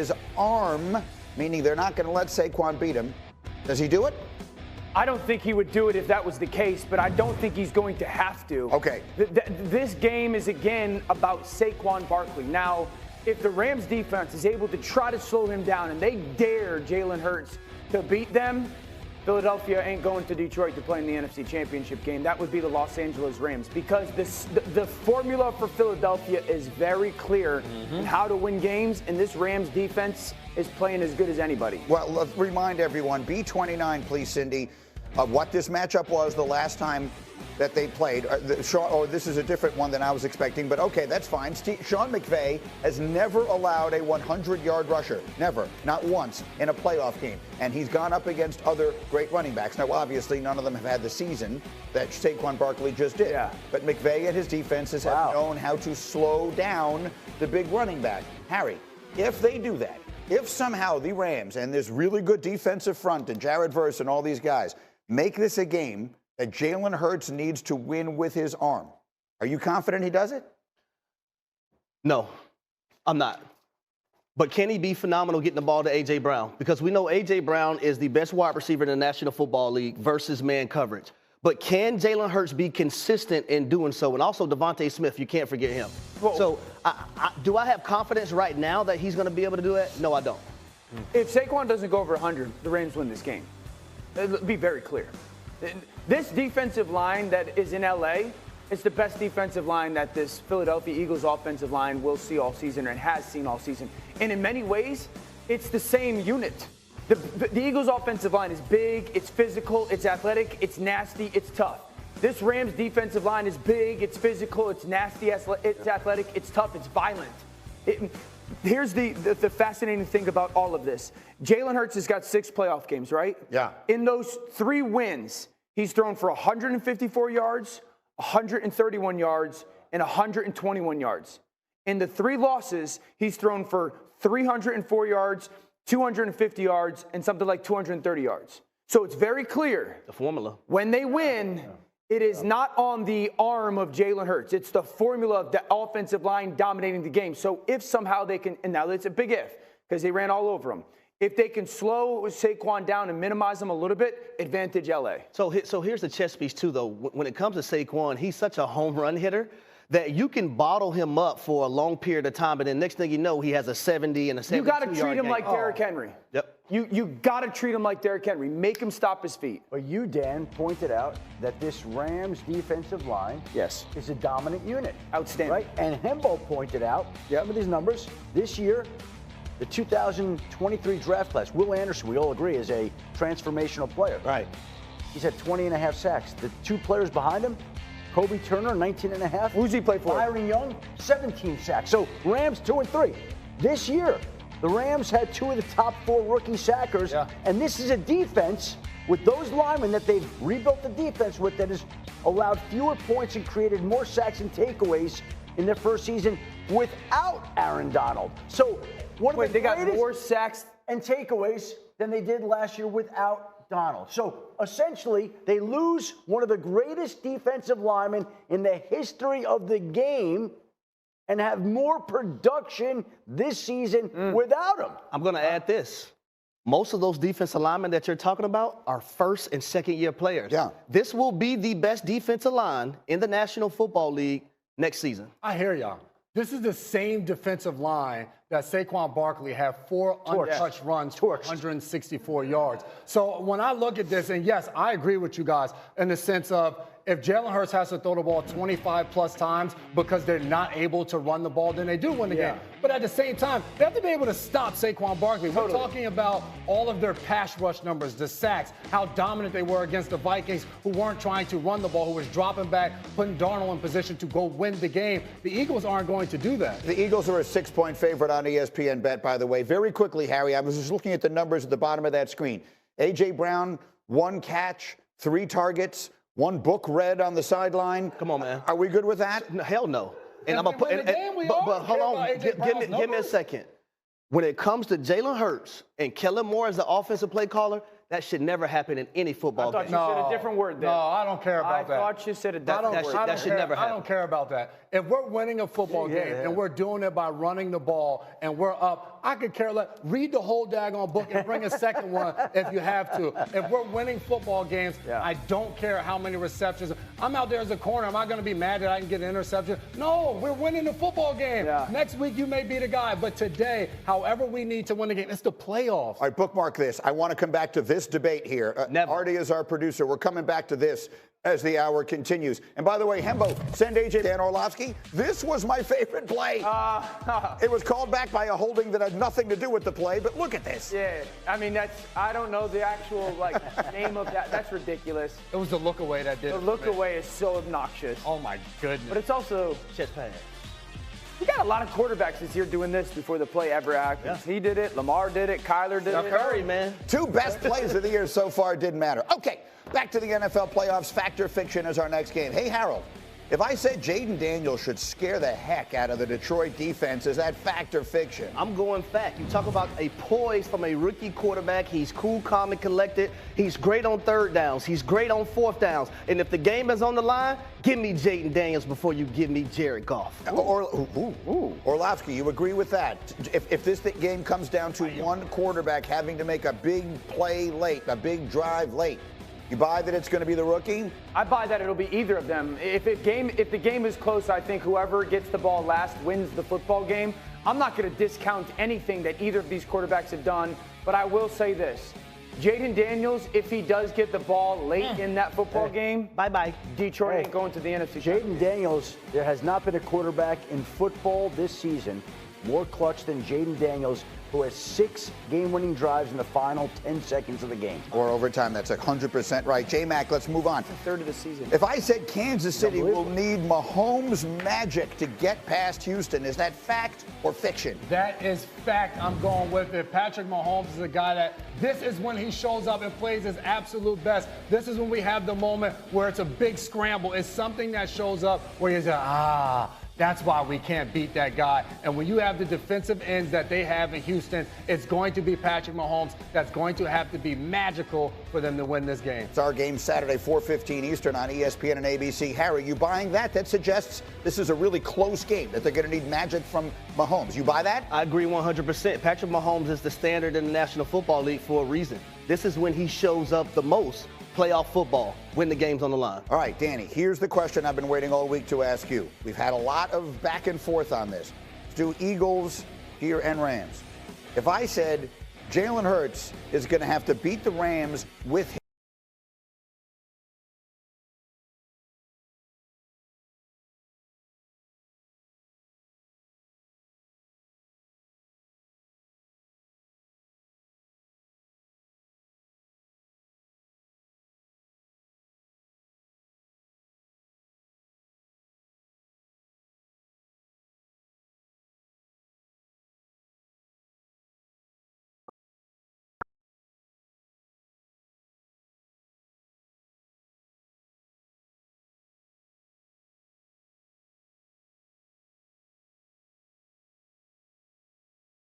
his arm, meaning they're not going to let Saquon beat him. Does he do it? I don't think he would do it if that was the case, but I don't think he's going to have to. Okay. This game is, again, about Saquon Barkley. Now, if the Rams defense is able to try to slow him down and they dare Jalen Hurts to beat them, Philadelphia ain't going to Detroit to play in the NFC Championship game. That would be the Los Angeles Rams, because the formula for Philadelphia is very clear in how to win games, and this Rams defense is playing as good as anybody. Well, let's remind everyone, B29, please, Cindy, of what this matchup was the last time that they played. This is a different one than I was expecting, but okay, that's fine. Sean McVay has never allowed a 100-yard rusher. Never. Not once in a playoff game. And he's gone up against other great running backs. Now, obviously, none of them have had the season that Saquon Barkley just did. Yeah. But McVay and his defenses have known how to slow down the big running back. Harry, if they do that, if somehow the Rams and this really good defensive front and Jared Verse and all these guys make this a game that Jalen Hurts needs to win with his arm, are you confident he does it? No, I'm not. But can he be phenomenal getting the ball to A.J. Brown? Because we know A.J. Brown is the best wide receiver in the National Football League versus man coverage. But can Jalen Hurts be consistent in doing so? And also Devontae Smith, you can't forget him. Whoa. So do I have confidence right now that he's going to be able to do it? No, I don't. If Saquon doesn't go over 100, the Rams win this game. It'll be very clear. This defensive line that is in L.A., it's the best defensive line that this Philadelphia Eagles offensive line will see all season and has seen all season. And in many ways, it's the same unit. The Eagles offensive line is big, it's physical, it's athletic, it's nasty, it's tough. This Rams defensive line is big, it's physical, it's nasty, it's athletic, it's tough, it's violent. Here's the fascinating thing about all of this. Jalen Hurts has got 6 playoff games, right? Yeah. In those 3 wins, he's thrown for 154 yards, 131 yards, and 121 yards. In the 3 losses, he's thrown for 304 yards, 250 yards, and something like 230 yards. So it's very clear. The formula. When they win, it is not on the arm of Jalen Hurts. It's the formula of the offensive line dominating the game. So if somehow they can, and now it's a big if, because they ran all over him. If they can slow Saquon down and minimize him a little bit, advantage LA. So here's the chess piece, too, though. When it comes to Saquon, he's such a home run hitter that you can bottle him up for a long period of time, but then next thing you know, he has a 70 and a 72 You got to treat him like Derrick Henry. Yep. You got to treat him like Derrick Henry. Make him stop his feet. But you, Dan, pointed out that this Rams defensive line is a dominant unit. Outstanding. Right? And Hembo pointed out, some of these numbers, this year, the 2023 draft class, Will Anderson, we all agree, is a transformational player. Right. He's had 20.5 sacks. The 2 players behind him, Kobe Turner, 19.5. Who's he play for? Byron Young, 17 sacks. So Rams 2 and 3. This year, the Rams had 2 of the top 4 rookie sackers. Yeah. And this is a defense with those linemen that they've rebuilt the defense with that has allowed fewer points and created more sacks and takeaways in their first season without Aaron Donald. So they got more sacks and takeaways than they did last year without Donald. So essentially, they lose one of the greatest defensive linemen in the history of the game and have more production this season without him. I'm going to add this. Most of those defensive linemen that you're talking about are first and second year players. Yeah. This will be the best defensive line in the National Football League next season. I hear y'all. This is the same defensive line that Saquon Barkley had 4 untouched runs for 164 yards. So when I look at this, and yes, I agree with you guys in the sense of if Jalen Hurts has to throw the ball 25-plus times because they're not able to run the ball, then they do win the game. But at the same time, they have to be able to stop Saquon Barkley. We're talking about all of their pass rush numbers, the sacks, how dominant they were against the Vikings, who weren't trying to run the ball, who was dropping back, putting Darnold in position to go win the game. The Eagles aren't going to do that. The Eagles are a 6-point favorite on ESPN Bet, by the way. Very quickly, Harry, I was just looking at the numbers at the bottom of that screen. A.J. Brown, 1 catch, 3 targets, 1 book read on the sideline. Come on, man. Are we good with that? No, hell no. And I'm gonna put. But hold on. Give me a second. When it comes to Jalen Hurts and Kellen Moore as the offensive play caller, that should never happen in any football game. I thought you said a different word there. No, I don't care about that. I thought you said a different word. That should never happen. I don't care about that. If we're winning a football game and we're doing it by running the ball and we're up, I could care less. Read the whole daggone book and bring a second one if you have to. If we're winning football games, I don't care how many receptions. I'm out there as a corner. Am I going to be mad that I can get an interception? No, we're winning the football game. Next week, you may be the guy. But today, however we need to win the game, it's the playoffs. All right, bookmark this. I want to come back to this debate here. Never. Artie is our producer. We're coming back to this as the hour continues. And by the way, Hembo, send AJ Dan Orlovsky. This was my favorite play. It was called back by a holding that had nothing to do with the play, but look at this. Yeah, I mean, I don't know the actual, name of that. That's ridiculous. It was the look away that did it. The look away is so obnoxious. Oh, my goodness. But it's also Chest pad. You got a lot of quarterbacks this year doing this before the play ever happens. He did it. Lamar did it. Kyler did it. Curry, man. Two best plays of the year so far didn't matter. Okay, back to the NFL playoffs. Fact or fiction is our next game. Hey, Harold, if I said Jayden Daniels should scare the heck out of the Detroit defense, is that fact or fiction? I'm going fact. You talk about a poise from a rookie quarterback. He's cool, calm, and collected. He's great on third downs. He's great on fourth downs. And if the game is on the line, give me Jayden Daniels before you give me Jared Goff. Orlovsky, you agree with that? If this game comes down to one quarterback having to make a big play late, a big drive late, you buy that it's going to be the rookie? I buy that it'll be either of them. If the game is close, I think whoever gets the ball last wins the football game. I'm not going to discount anything that either of these quarterbacks have done, but I will say this. Jayden Daniels, if he does get the ball late in that football game, bye-bye. Detroit ain't going to the NFC. Jayden Daniels, there has not been a quarterback in football this season more clutch than Jayden Daniels, who has 6 game-winning drives in the final 10 seconds of the game. Or overtime, that's 100% right. J-Mac, let's move on. It's a third of the season. If I said Kansas City will need Mahomes magic to get past Houston, is that fact or fiction? That is fact. I'm going with it. Patrick Mahomes is a guy that this is when he shows up and plays his absolute best. This is when we have the moment where it's a big scramble. It's something that shows up where you're like, that's why we can't beat that guy. And when you have the defensive ends that they have in Houston, it's going to be Patrick Mahomes that's going to have to be magical for them to win this game. It's our game Saturday, 4:15 Eastern on ESPN and ABC. Harry, you buying that? That suggests this is a really close game, that they're going to need magic from Mahomes. You buy that? I agree 100%. Patrick Mahomes is the standard in the National Football League for a reason. This is when he shows up the most. Playoff football, when the game's on the line. All right, Danny, here's the question I've been waiting all week to ask you. We've had a lot of back and forth on this. Let's do Eagles here and Rams. If I said Jalen Hurts is going to have to beat the Rams with him,